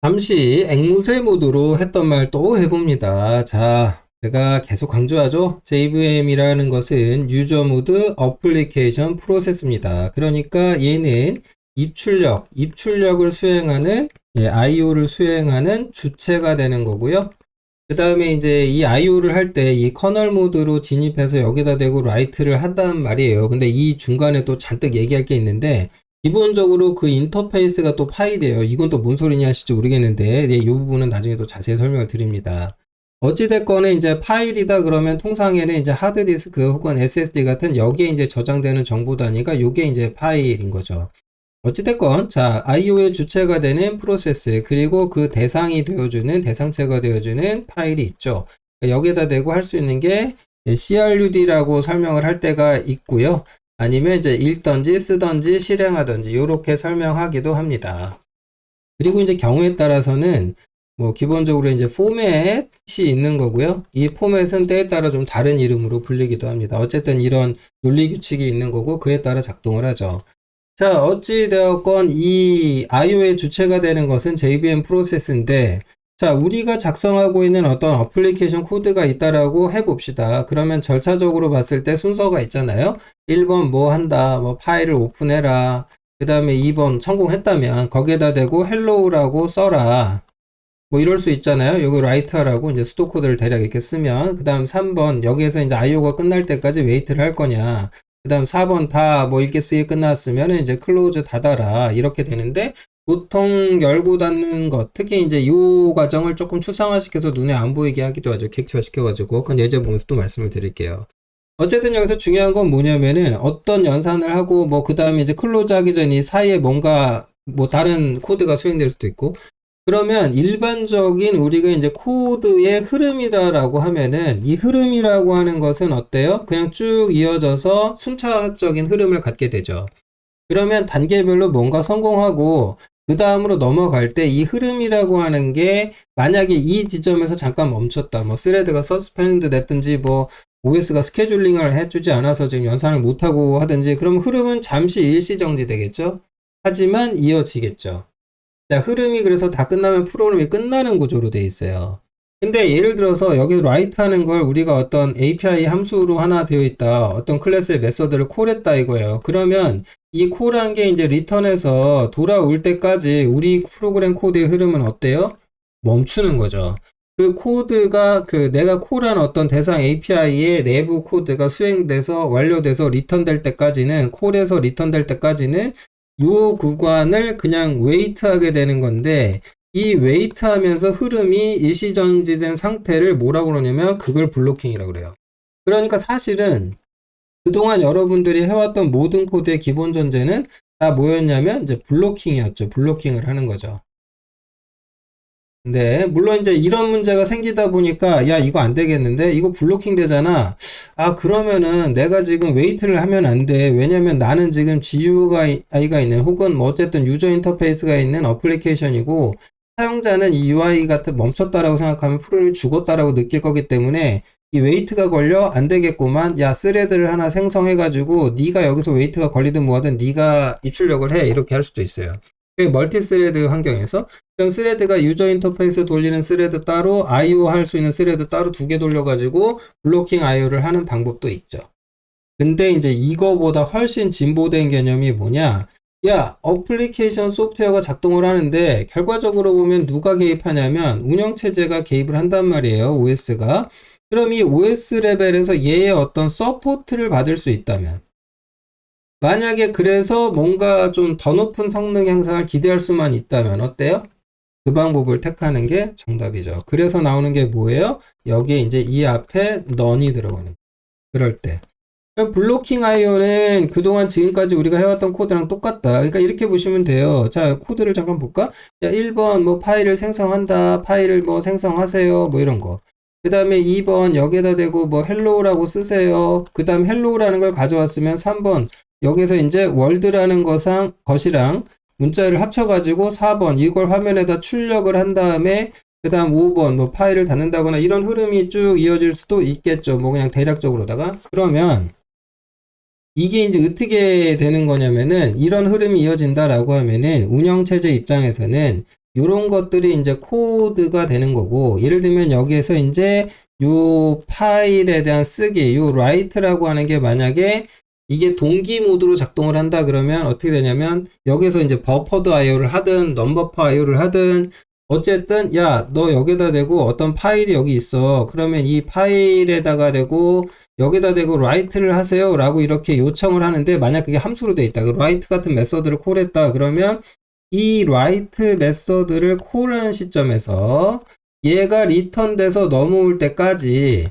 잠시 앵무새 모드로 했던 말 또 해봅니다. 자, 제가 계속 강조하죠. JVM이라는 것은 유저 모드 어플리케이션 프로세스입니다. 그러니까 얘는 입출력을 수행하는, IO를 수행하는 주체가 되는 거고요. 그 다음에 이제 이 IO를 할 때 이 커널 모드로 진입해서 여기다 대고 라이트를 한단 말이에요. 근데 이 중간에 또 잔뜩 얘기할 게 있는데, 기본적으로 그 인터페이스가 또 파일이에요. 이건 또 뭔 소리냐 하실지 모르겠는데, 이 부분은 나중에 또 자세히 설명을 드립니다. 어찌됐거나 이제 파일이다 그러면 통상에는 이제 하드디스크 혹은 SSD 같은 여기에 이제 저장되는 정보 단위가 요게 이제 파일인 거죠. 어찌됐건, 자, IO의 주체가 되는 프로세스, 그리고 그 대상이 되어주는, 대상체가 되어주는 파일이 있죠. 여기에다 대고 할 수 있는 게 CRUD라고 설명을 할 때가 있고요. 아니면 이제 읽던지 쓰던지 실행하던지 이렇게 설명하기도 합니다. 그리고 이제 경우에 따라서는 뭐 기본적으로 이제 포맷이 있는 거고요. 이 포맷은 때에 따라 좀 다른 이름으로 불리기도 합니다. 어쨌든 이런 논리 규칙이 있는 거고 그에 따라 작동을 하죠. 자, 어찌되었건 이 IO의 주체가 되는 것은 JVM 프로세스인데, 자, 우리가 작성하고 있는 어떤 어플리케이션 코드가 있다라고 해봅시다. 그러면 절차적으로 봤을 때 순서가 있잖아요. 1번 뭐 한다, 뭐 파일을 오픈해라. 그 다음에 2번 성공했다면 거기에다 대고 hello라고 써라. 뭐 이럴 수 있잖아요. 여기 write하라고 이제 수도 코드를 대략 이렇게 쓰면, 그 다음 3번 여기에서 이제 IO가 끝날 때까지 웨이트를 할 거냐. 그 다음 4번 다 뭐 읽게 쓰게 끝났으면 이제 클로즈 닫아라. 이렇게 되는데, 보통 열고 닫는 것, 특히 이제 이 과정을 조금 추상화시켜서 눈에 안 보이게 하기도 하죠. 객체화 시켜가지고. 그건 예제 보면서 또 말씀을 드릴게요. 어쨌든 여기서 중요한 건 뭐냐면은 어떤 연산을 하고 뭐 그 다음에 이제 클로즈 하기 전 이 사이에 뭔가 뭐 다른 코드가 수행될 수도 있고, 그러면 일반적인 우리가 이제 코드의 흐름이다라고 하면은 이 흐름이라고 하는 것은 어때요? 그냥 쭉 이어져서 순차적인 흐름을 갖게 되죠. 그러면 단계별로 뭔가 성공하고 그 다음으로 넘어갈 때 이 흐름이라고 하는 게 만약에 이 지점에서 잠깐 멈췄다. 뭐 스레드가 서스펜드 됐든지 뭐 OS가 스케줄링을 해주지 않아서 지금 연산을 못하고 하든지, 그러면 흐름은 잠시 일시정지 되겠죠. 하지만 이어지겠죠. 자, 흐름이 그래서 다 끝나면 프로그램이 끝나는 구조로 되어 있어요. 근데 예를 들어서 여기 write 하는 걸 우리가 어떤 API 함수로 하나 되어 있다. 어떤 클래스의 메서드를 콜했다 이거예요. 그러면 이 콜한 게 이제 리턴해서 돌아올 때까지 우리 프로그램 코드의 흐름은 어때요? 멈추는 거죠. 그 코드가 내가 콜한 어떤 대상 API의 내부 코드가 수행돼서 완료돼서 리턴될 때까지는, 콜에서 리턴될 때까지는 요 구간을 그냥 웨이트하게 되는 건데, 이 웨이트 하면서 흐름이 일시정지된 상태를 뭐라고 그러냐면 그걸 블로킹이라고 그래요. 그러니까 사실은 그동안 여러분들이 해왔던 모든 코드의 기본 전제는 다 뭐였냐면 이제 블로킹이었죠. 블로킹을 하는 거죠. 근데 물론 이제 이런 문제가 생기다 보니까 야 이거 안 되겠는데, 이거 블로킹 되잖아. 아 그러면은 내가 지금 웨이트를 하면 안 돼. 왜냐면 나는 지금 GUI가 있는 혹은 뭐 어쨌든 유저 인터페이스가 있는 어플리케이션이고, 사용자는 이 UI 같은 멈췄다라고 생각하면 프로그램이 죽었다라고 느낄 거기 때문에 이 웨이트가 걸려 안 되겠구만. 야 스레드를 하나 생성해 가지고 네가 여기서 웨이트가 걸리든 뭐하든 네가 입출력을 해. 이렇게 할 수도 있어요. 멀티 스레드 환경에서 그럼 스레드가 유저 인터페이스 돌리는 스레드 따로, IO 할 수 있는 스레드 따로 두 개 돌려가지고 블로킹 IO를 하는 방법도 있죠. 근데 이제 이거보다 훨씬 진보된 개념이 뭐냐? 야, 어플리케이션 소프트웨어가 작동을 하는데 결과적으로 보면 누가 개입하냐면 운영체제가 개입을 한단 말이에요. OS가. 그럼 이 OS 레벨에서 얘의 어떤 서포트를 받을 수 있다면, 만약에 그래서 뭔가 좀 더 높은 성능 향상을 기대할 수만 있다면 어때요? 그 방법을 택하는 게 정답이죠. 그래서 나오는 게 뭐예요? 여기에 이제 이 앞에 none이 들어가는 거예요. 그럴 때. 블로킹 IO는 그동안 지금까지 우리가 해왔던 코드랑 똑같다. 그러니까 이렇게 보시면 돼요. 자, 코드를 잠깐 볼까? 자, 1번 뭐 파일을 생성한다. 파일을 뭐 생성하세요. 뭐 이런 거. 그 다음에 2번 여기에다 대고 뭐 hello라고 쓰세요. 그 다음 hello라는 걸 가져왔으면 3번 여기서 이제 월드라는 것이랑 문자를 합쳐가지고 4번 이걸 화면에다 출력을 한 다음에 그 다음 5번 뭐 파일을 닫는다거나 이런 흐름이 쭉 이어질 수도 있겠죠. 뭐 그냥 대략적으로다가. 그러면 이게 이제 어떻게 되는 거냐면은, 이런 흐름이 이어진다라고 하면은 운영체제 입장에서는 요런 것들이 이제 코드가 되는 거고, 예를 들면 여기에서 이제 요 파일에 대한 쓰기, 요 write라고 하는 게 만약에 이게 동기 모드로 작동을 한다 그러면 어떻게 되냐면 여기서 이제 버퍼드 IO를 하든 넘버퍼 IO를 하든 어쨌든 야 너 여기다 대고 어떤 파일이 여기 있어. 그러면 이 파일에다가 대고 여기다 대고 write를 하세요 라고 이렇게 요청을 하는데, 만약 그게 함수로 돼 있다, 그 write 같은 메서드를 콜했다 그러면 이 write 메서드를 콜하는 시점에서 얘가 리턴 돼서 넘어올 때까지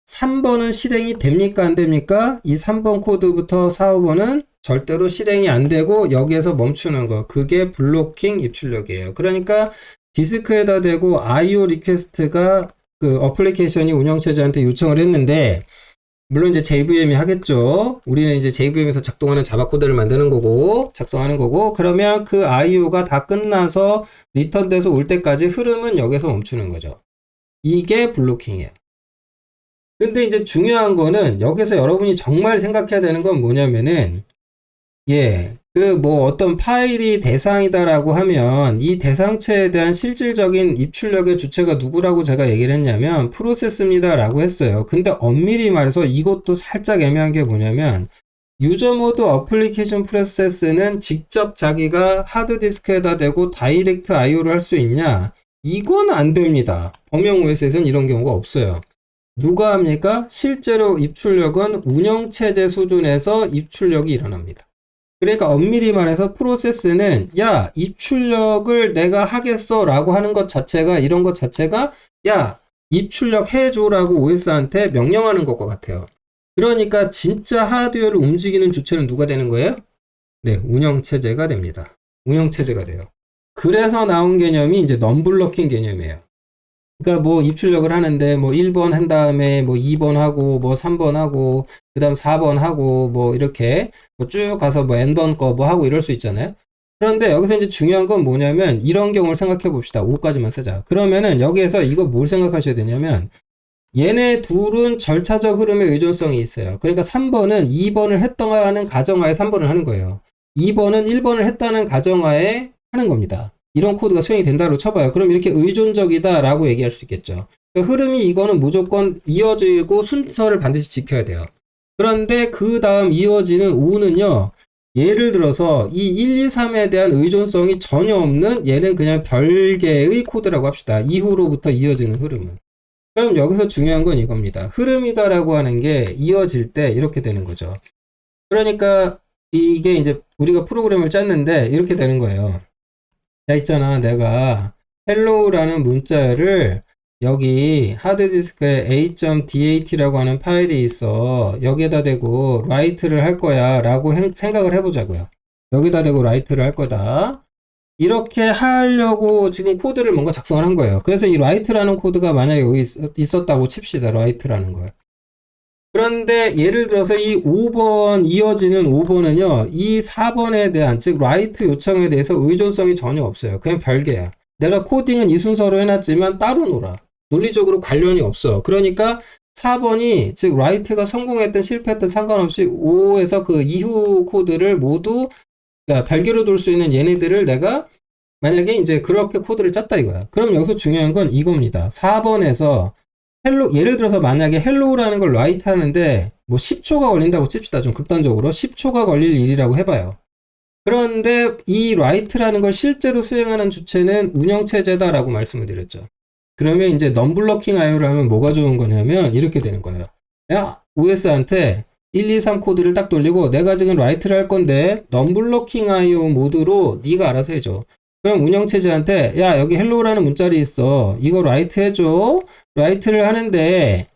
3번은 실행이 됩니까 안 됩니까? 이 3번 코드부터 4, 5번은 절대로 실행이 안 되고 여기에서 멈추는 거, 그게 블로킹 입출력이에요. 그러니까 디스크에다 대고 IO 리퀘스트가 그 어플리케이션이 운영체제한테 요청을 했는데, 물론 이제 JVM이 하겠죠. 우리는 이제 JVM에서 작동하는 자바 코드를 만드는 거고 작성하는 거고, 그러면 그 IO가 다 끝나서 리턴돼서 올 때까지 흐름은 여기서 멈추는 거죠. 이게 블로킹이에요. 근데 이제 중요한 거는 여기서 여러분이 정말 생각해야 되는 건 뭐냐면은, 그 뭐 어떤 파일이 대상이다라고 하면 이 대상체에 대한 실질적인 입출력의 주체가 누구라고 제가 얘기를 했냐면 프로세스입니다 라고 했어요. 근데 엄밀히 말해서 이것도 살짝 애매한 게 뭐냐면, 유저 모드 어플리케이션 프로세스는 직접 자기가 하드디스크에다 대고 다이렉트 IO를 할 수 있냐? 이건 안 됩니다. 범용 OS에서는 이런 경우가 없어요. 누가 합니까? 실제로 입출력은 운영체제 수준에서 입출력이 일어납니다. 그러니까 엄밀히 말해서 프로세스는 야 입출력을 내가 하겠어 라고 하는 것 자체가, 이런 것 자체가 야 입출력 해줘 라고 OS한테 명령하는 것과 같아요. 그러니까 진짜 하드웨어를 움직이는 주체는 누가 되는 거예요? 네, 운영체제가 됩니다. 운영체제가 돼요. 그래서 나온 개념이 이제 넘블러킹 개념이에요. 그러니까 뭐 입출력을 하는데 뭐 1번 한 다음에 뭐 2번 하고 뭐 3번 하고 그 다음 4번 하고 뭐 이렇게 뭐 쭉 가서 뭐 n번 거 뭐 하고 이럴 수 있잖아요. 그런데 여기서 이제 중요한 건 뭐냐면 이런 경우를 생각해 봅시다. 5까지만 쓰자. 그러면은 여기에서 이거 뭘 생각하셔야 되냐면, 얘네 둘은 절차적 흐름의 의존성이 있어요. 그러니까 3번은 2번을 했다는 가정하에 3번을 하는 거예요. 2번은 1번을 했다는 가정하에 하는 겁니다. 이런 코드가 수행이 된다고 쳐봐요. 그럼 이렇게 의존적이다라고 얘기할 수 있겠죠. 그러니까 흐름이 이거는 무조건 이어지고 순서를 반드시 지켜야 돼요. 그런데 그 다음 이어지는 5는요. 예를 들어서 이 1, 2, 3에 대한 의존성이 전혀 없는 얘는 그냥 별개의 코드라고 합시다. 이후로부터 이어지는 흐름은. 그럼 여기서 중요한 건 이겁니다. 흐름이다라고 하는 게 이어질 때 이렇게 되는 거죠. 그러니까 이게 이제 우리가 프로그램을 짰는데 이렇게 되는 거예요. 야 있잖아, 내가 hello라는 문자를 여기 하드디스크에 a.dat라고 하는 파일이 있어. 여기에다 대고 write를 할 거야 라고 생각을 해보자고요. 여기다 대고 write를 할 거다. 이렇게 하려고 지금 코드를 뭔가 작성을 한 거예요. 그래서 이 write라는 코드가 만약에 여기 있었다고 칩시다. write라는 걸. 그런데 예를 들어서 이 5번 이어지는 5번은요. 이 4번에 대한, 즉 write 요청에 대해서 의존성이 전혀 없어요. 그냥 별개야. 내가 코딩은 이 순서로 해놨지만 따로 놀아. 논리적으로 관련이 없어. 그러니까 4번이 즉 write가 성공했든 실패했든 상관없이 5에서 그 이후 코드를 모두, 그러니까 별개로 둘 수 있는 얘네들을 내가 만약에 이제 그렇게 코드를 짰다 이거야. 그럼 여기서 중요한 건 이겁니다. 4번에서 헬로, 예를 들어서 만약에 헬로우라는 걸 write 하는데 뭐 10초가 걸린다고 칩시다. 좀 극단적으로 10초가 걸릴 일이라고 해봐요. 그런데 이 write라는 걸 실제로 수행하는 주체는 운영체제다라고 말씀을 드렸죠. 그러면 이제 넘블러킹 IO를 하면 뭐가 좋은 거냐면 이렇게 되는 거예요. 야, OS한테 1, 2, 3 코드를 딱 돌리고 내가 지금 write를 할 건데 넘블러킹 IO 모드로 네가 알아서 해줘. 그럼 운영체제한테 야 여기 헬로우라는 문자리 있어. 이거 write 해줘. write를 하는데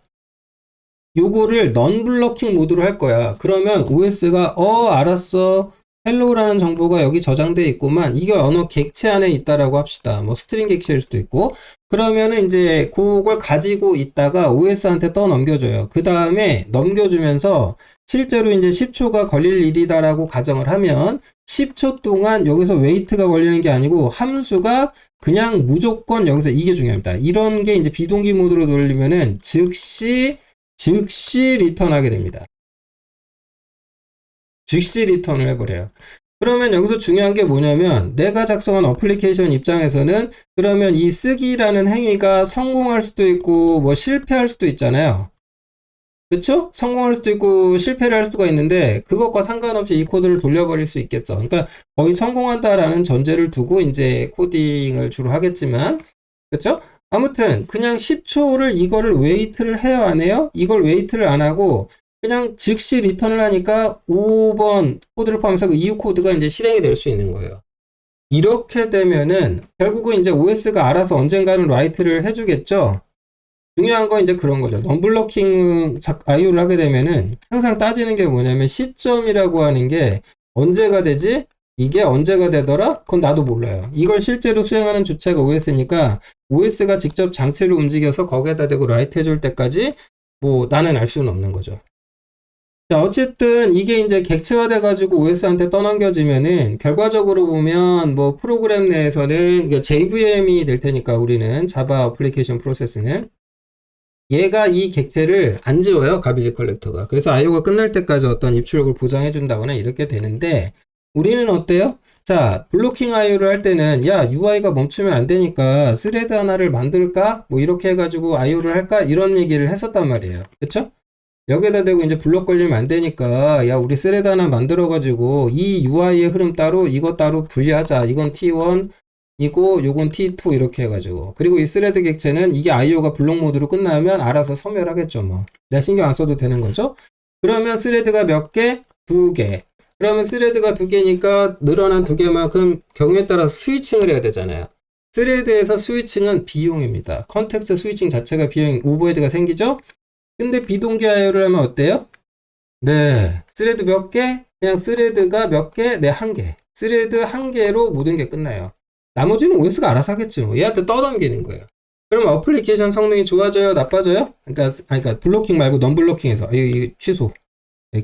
요거를 non-blocking 모드로 할 거야. 그러면 OS가 알았어. 헬로우라는 정보가 여기 저장돼 있구만. 이게 어느 객체 안에 있다라고 합시다. 뭐 스트링 객체일 수도 있고. 그러면은 이제 그걸 가지고 있다가 OS한테 떠 넘겨줘요. 그 다음에 넘겨주면서 실제로 이제 10초가 걸릴 일이다라고 가정을 하면 10초 동안 여기서 웨이트가 걸리는 게 아니고 함수가 그냥 무조건 여기서 이게 중요합니다. 이런 게 이제 비동기 모드로 돌리면은 즉시 리턴하게 됩니다. 즉시 리턴을 해버려요. 그러면 여기서 중요한 게 뭐냐면 내가 작성한 어플리케이션 입장에서는 그러면 이 쓰기라는 행위가 성공할 수도 있고 뭐 실패할 수도 있잖아요. 그쵸? 성공할 수도 있고 실패를 할 수가 있는데 그것과 상관없이 이 코드를 돌려버릴 수 있겠죠. 그러니까 거의 성공한다라는 전제를 두고 이제 코딩을 주로 하겠지만 그쵸? 아무튼 그냥 10초를 이거를 웨이트를 해요 안 해요? 이걸 웨이트를 안 하고 그냥 즉시 리턴을 하니까 5번 코드를 포함해서 그 이후 코드가 이제 실행이 될 수 있는 거예요. 이렇게 되면은 결국은 이제 OS가 알아서 언젠가는 라이트를 해주겠죠. 중요한 건 이제 그런 거죠. 넘블러킹 IO를 하게 되면은 항상 따지는 게 뭐냐면 시점이라고 하는 게 언제가 되지? 이게 언제가 되더라? 그건 나도 몰라요. 이걸 실제로 수행하는 주체가 OS니까 OS가 직접 장치를 움직여서 거기에다 대고 라이트 해줄 때까지 뭐 나는 알 수는 없는 거죠. 자, 어쨌든 이게 이제 객체화돼 가지고 OS한테 떠넘겨지면은 결과적으로 보면 뭐 프로그램 내에서는 JVM이 될 테니까 우리는 자바 어플리케이션 프로세스는 얘가 이 객체를 안 지워요. 가비지 컬렉터가. 그래서 IO가 끝날 때까지 어떤 입출력을 보장해 준다거나 이렇게 되는데 우리는 어때요? 자, 블로킹 IO를 할 때는 야, UI가 멈추면 안 되니까 스레드 하나를 만들까? 뭐 이렇게 해가지고 IO를 할까? 이런 얘기를 했었단 말이에요. 그쵸? 여기에다 대고 이제 블록 걸리면 안 되니까 야, 우리 스레드 하나 만들어가지고 이 UI의 흐름 따로 이거 따로 분리하자. 이건 T1 이고 요건 T2 이렇게 해가지고 그리고 이 스레드 객체는 이게 IO가 블록 모드로 끝나면 알아서 섬멸하겠죠. 뭐 내가 신경 안 써도 되는 거죠. 그러면 스레드가 몇 개? 2개. 그러면 스레드가 2개니까 늘어난 2개만큼 경우에 따라 스위칭을 해야 되잖아요. 스레드에서 스위칭은 비용입니다. 컨텍스트 스위칭 자체가 비용 오버헤드가 생기죠. 근데 비동기 IO를 하면 어때요? 네, 스레드 몇 개? 그냥 스레드가 몇 개? 네, 1개. 스레드 1개로 모든 게 끝나요. 나머지는 OS가 알아서 하겠지. 뭐. 얘한테 떠넘기는 거예요. 그럼 어플리케이션 성능이 좋아져요? 나빠져요? 그러니까 블로킹 말고 non-블로킹에서. 이거 취소.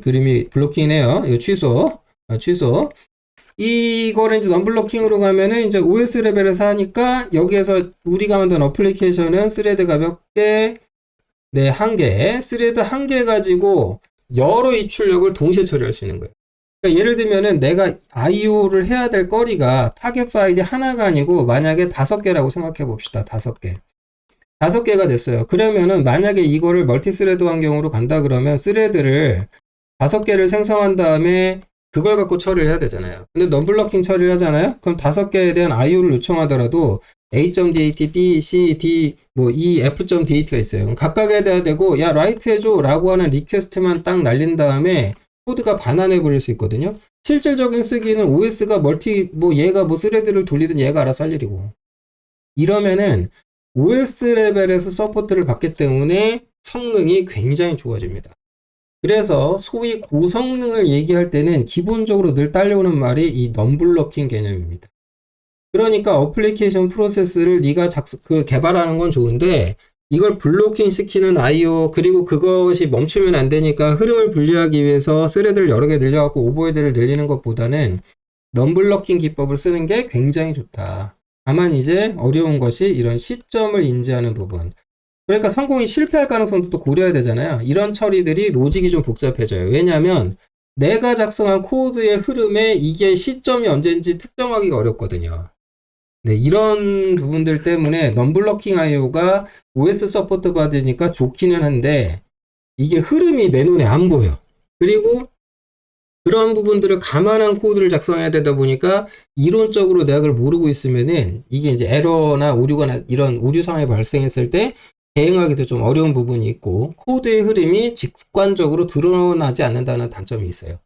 그림이 블로킹이네요. 이거 취소. 취소. 이거를 이제 non-블로킹으로 가면은 이제 OS 레벨에서 하니까 여기에서 우리가 만든 어플리케이션은 스레드가 몇 개? 네, 1개. 스레드 1개 가지고 여러 입출력을 동시에 처리할 수 있는 거예요. 그러니까 예를 들면은 내가 IO를 해야 될 거리가 타겟 파일이 하나가 아니고 만약에 5개라고 생각해 봅시다. 5개. 5개가 됐어요. 그러면은 만약에 이거를 멀티스레드 환경으로 간다 그러면 스레드를 5개를 생성한 다음에 그걸 갖고 처리를 해야 되잖아요. 근데 non-블로킹 처리를 하잖아요. 그럼 5개에 대한 IO를 요청하더라도 A.dat, B, C, D, 뭐 E, F.dat가 있어요. 그럼 각각에 대해 대고 야 라이트 해줘 라고 하는 리퀘스트만 딱 날린 다음에 코드가 반환해 버릴 수 있거든요. 실질적인 쓰기는 OS가 뭐 얘가 뭐 스레드를 돌리든 얘가 알아서 할 일이고. 이러면은 OS 레벨에서 서포트를 받기 때문에 성능이 굉장히 좋아집니다. 그래서 소위 고성능을 얘기할 때는 기본적으로 늘 딸려오는 말이 이 non-블로킹 개념입니다. 그러니까 어플리케이션 프로세스를 네가 개발하는 건 좋은데 이걸 블로킹 시키는 IO 그리고 그것이 멈추면 안 되니까 흐름을 분리하기 위해서 스레드를 여러 개 늘려갖고 오버헤드를 늘리는 것보다는 non-블로킹 기법을 쓰는 게 굉장히 좋다. 다만 이제 어려운 것이 이런 시점을 인지하는 부분. 그러니까 성공이 실패할 가능성도 또 고려해야 되잖아요. 이런 처리들이 로직이 좀 복잡해져요. 왜냐하면 내가 작성한 코드의 흐름에 이게 시점이 언제인지 특정하기가 어렵거든요. 네, 이런 부분들 때문에 non-블로킹 IO가 OS 서포트 받으니까 좋기는 한데 이게 흐름이 내 눈에 안 보여. 그리고 그런 부분들을 감안한 코드를 작성해야 되다 보니까 이론적으로 내가 그걸 모르고 있으면은 이게 이제 에러나 오류가 이런 오류 상황이 발생했을 때 대응하기도 좀 어려운 부분이 있고 코드의 흐름이 직관적으로 드러나지 않는다는 단점이 있어요.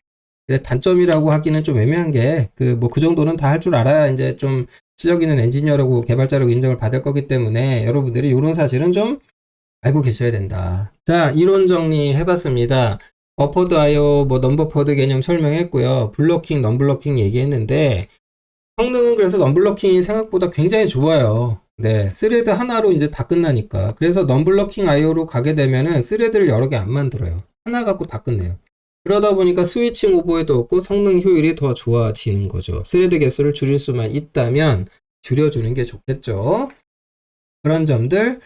근데 단점이라고 하기는 좀 애매한 게 그 정도는 다 할 줄 알아야 이제 좀 실력 있는 엔지니어라고 개발자라고 인정을 받을 거기 때문에 여러분들이 이런 사실은 좀 알고 계셔야 된다. 자, 이론 정리 해봤습니다. 버퍼드 IO, 뭐 넘버퍼드 개념 설명했고요. 블로킹, non-블로킹 얘기했는데 성능은 그래서 non-블로킹이 생각보다 굉장히 좋아요. 네, 스레드 하나로 이제 다 끝나니까. 그래서 non-블로킹 IO로 가게 되면은 스레드를 여러 개 안 만들어요. 하나 갖고 다 끝내요. 그러다 보니까 스위칭 오버헤드 없고 성능 효율이 더 좋아지는 거죠. 스레드 개수를 줄일 수만 있다면 줄여주는 게 좋겠죠. 그런 점들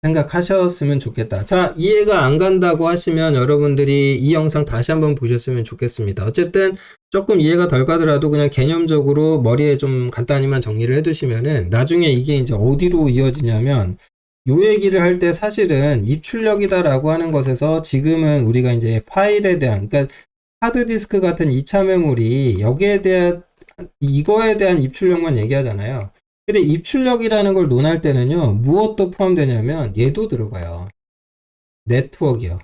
생각하셨으면 좋겠다. 자, 이해가 안 간다고 하시면 여러분들이 이 영상 다시 한번 보셨으면 좋겠습니다. 어쨌든 조금 이해가 덜 가더라도 그냥 개념적으로 머리에 좀 간단히만 정리를 해두시면은 나중에 이게 이제 어디로 이어지냐면 요 얘기를 할 때 사실은 입출력이다라고 하는 것에서 지금은 우리가 이제 파일에 대한, 그러니까 하드디스크 같은 2차 메모리 여기에 대한 이거에 대한 입출력만 얘기하잖아요. 근데 입출력이라는 걸 논할 때는요, 무엇도 포함되냐면 얘도 들어가요. 네트워크요.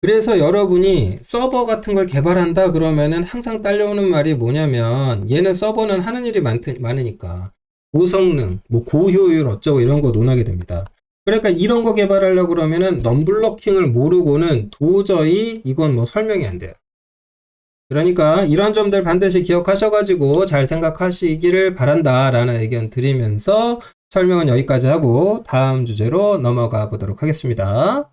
그래서 여러분이 서버 같은 걸 개발한다 그러면은 항상 딸려오는 말이 뭐냐면 얘는 서버는 하는 일이 많으니까 고성능, 뭐 고효율 어쩌고 이런 거 논하게 됩니다. 그러니까 이런 거 개발하려고 그러면은 넘블러킹을 모르고는 도저히 이건 뭐 설명이 안 돼요. 그러니까 이런 점들 반드시 기억하셔가지고 잘 생각하시기를 바란다라는 의견 드리면서 설명은 여기까지 하고 다음 주제로 넘어가 보도록 하겠습니다.